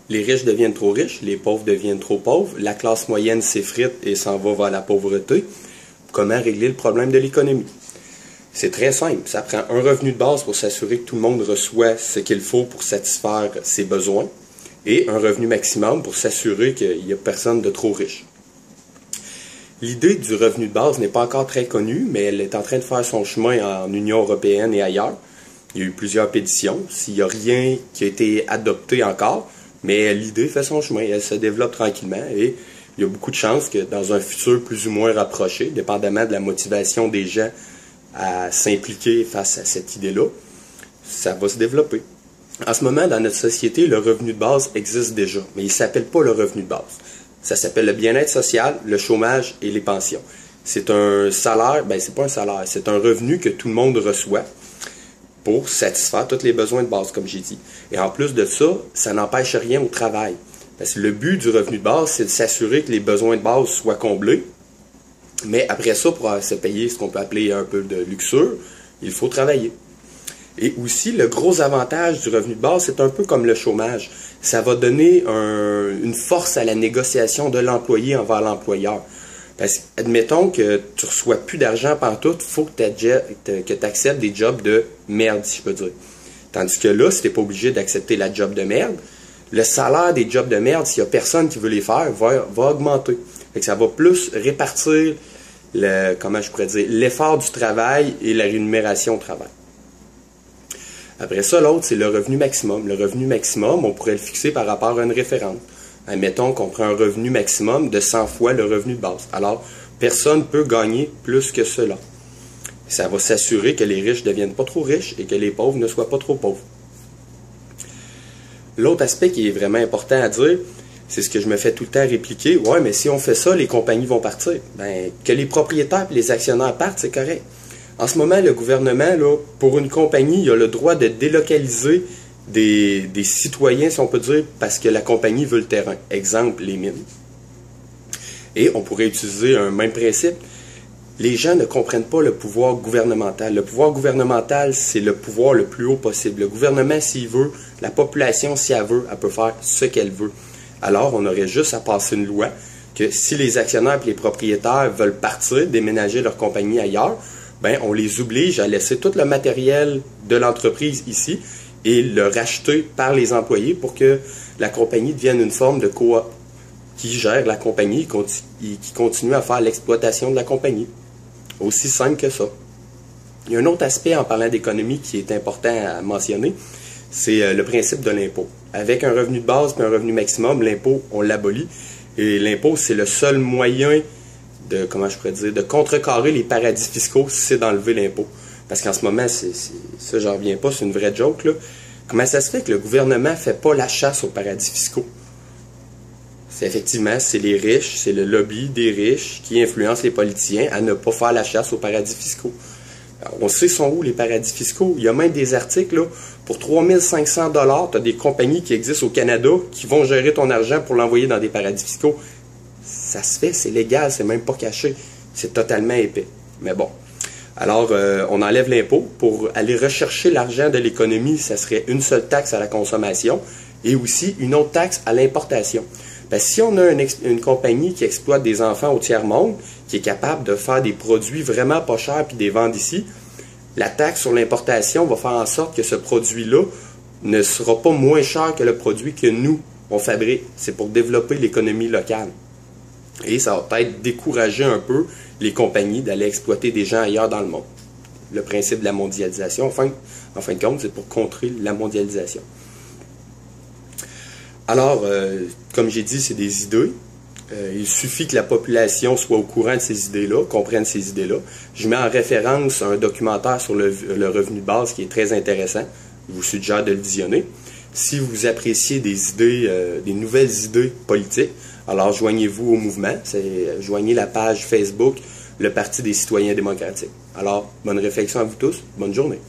Les riches deviennent trop riches, les pauvres deviennent trop pauvres, la classe moyenne s'effrite et s'en va vers la pauvreté. Comment régler le problème de l'économie? C'est très simple, ça prend un revenu de base pour s'assurer que tout le monde reçoit ce qu'il faut pour satisfaire ses besoins et un revenu maximum pour s'assurer qu'il n'y a personne de trop riche. L'idée du revenu de base n'est pas encore très connue, mais elle est en train de faire son chemin en Union européenne et ailleurs. Il y a eu plusieurs pétitions, s'il n'y a rien qui a été adopté encore, mais l'idée fait son chemin, elle se développe tranquillement et il y a beaucoup de chances que dans un futur plus ou moins rapproché, dépendamment de la motivation des gens à s'impliquer face à cette idée-là, ça va se développer. En ce moment, dans notre société, le revenu de base existe déjà, mais il ne s'appelle pas le revenu de base. Ça s'appelle le bien-être social, le chômage et les pensions. C'est un salaire, c'est pas un salaire, c'est un revenu que tout le monde reçoit pour satisfaire tous les besoins de base, comme j'ai dit. Et en plus de ça, ça n'empêche rien au travail. Parce que le but du revenu de base, c'est de s'assurer que les besoins de base soient comblés. Mais après ça, pour se payer ce qu'on peut appeler un peu de luxure, il faut travailler. Et aussi, le gros avantage du revenu de base, c'est un peu comme le chômage. Ça va donner une force à la négociation de l'employé envers l'employeur. Parce qu'admettons que tu ne reçois plus d'argent pantoute, il faut que tu acceptes des jobs de merde, si je peux dire. Tandis que là, si tu n'es pas obligé d'accepter la job de merde, le salaire des jobs de merde, s'il n'y a personne qui veut les faire, va augmenter. Fait que ça va plus répartir l'effort du travail et la rémunération au travail. Après ça, l'autre, c'est le revenu maximum. Le revenu maximum, on pourrait le fixer par rapport à une référence. Admettons qu'on prend un revenu maximum de 100 fois le revenu de base. Alors, personne ne peut gagner plus que cela. Ça va s'assurer que les riches ne deviennent pas trop riches et que les pauvres ne soient pas trop pauvres. L'autre aspect qui est vraiment important à dire, c'est ce que je me fais tout le temps répliquer. Ouais, mais si on fait ça, les compagnies vont partir. Que les propriétaires et les actionnaires partent, c'est correct. En ce moment, le gouvernement, là, pour une compagnie, il a le droit de délocaliser des citoyens, si on peut dire, parce que la compagnie veut le terrain. Exemple, les mines. Et on pourrait utiliser un même principe. Les gens ne comprennent pas le pouvoir gouvernemental. Le pouvoir gouvernemental, c'est le pouvoir le plus haut possible. Le gouvernement, s'il veut, la population, si elle veut, elle peut faire ce qu'elle veut. Alors, on aurait juste à passer une loi que si les actionnaires et les propriétaires veulent partir, déménager leur compagnie ailleurs, on les oblige à laisser tout le matériel de l'entreprise ici et le racheter par les employés pour que la compagnie devienne une forme de coop qui gère la compagnie et qui continue à faire l'exploitation de la compagnie. Aussi simple que ça. Il y a un autre aspect en parlant d'économie qui est important à mentionner, c'est le principe de l'impôt. Avec un revenu de base et un revenu maximum, l'impôt, on l'abolit. Et l'impôt, c'est le seul moyen de contrecarrer les paradis fiscaux si c'est d'enlever l'impôt. Parce qu'en ce moment, ça, j'en reviens pas, c'est une vraie joke, là. Comment ça se fait que le gouvernement ne fait pas la chasse aux paradis fiscaux? Effectivement, c'est les riches, c'est le lobby des riches qui influence les politiciens à ne pas faire la chasse aux paradis fiscaux. Alors, on sait sont où les paradis fiscaux. Il y a même des articles, là, pour 3500 $, tu as des compagnies qui existent au Canada qui vont gérer ton argent pour l'envoyer dans des paradis fiscaux. Ça se fait, c'est légal, c'est même pas caché. C'est totalement épais. Mais bon. Alors, on enlève l'impôt. Pour aller rechercher l'argent de l'économie, ça serait une seule taxe à la consommation et aussi une autre taxe à l'importation. Parce que si on a une compagnie qui exploite des enfants au tiers-monde, qui est capable de faire des produits vraiment pas chers puis des vendre ici, la taxe sur l'importation va faire en sorte que ce produit-là ne sera pas moins cher que le produit que nous, on fabrique. C'est pour développer l'économie locale. Et ça va peut-être décourager un peu les compagnies d'aller exploiter des gens ailleurs dans le monde. Le principe de la mondialisation, en fin de compte, c'est pour contrer la mondialisation. Alors, comme j'ai dit, c'est des idées. Il suffit que la population soit au courant de ces idées-là, comprenne ces idées-là. Je mets en référence un documentaire sur le revenu de base qui est très intéressant. Je vous suggère de le visionner. Si vous appréciez des idées, des nouvelles idées politiques, alors joignez-vous au mouvement. Joignez la page Facebook, le Parti des citoyens démocratiques. Alors, bonne réflexion à vous tous. Bonne journée.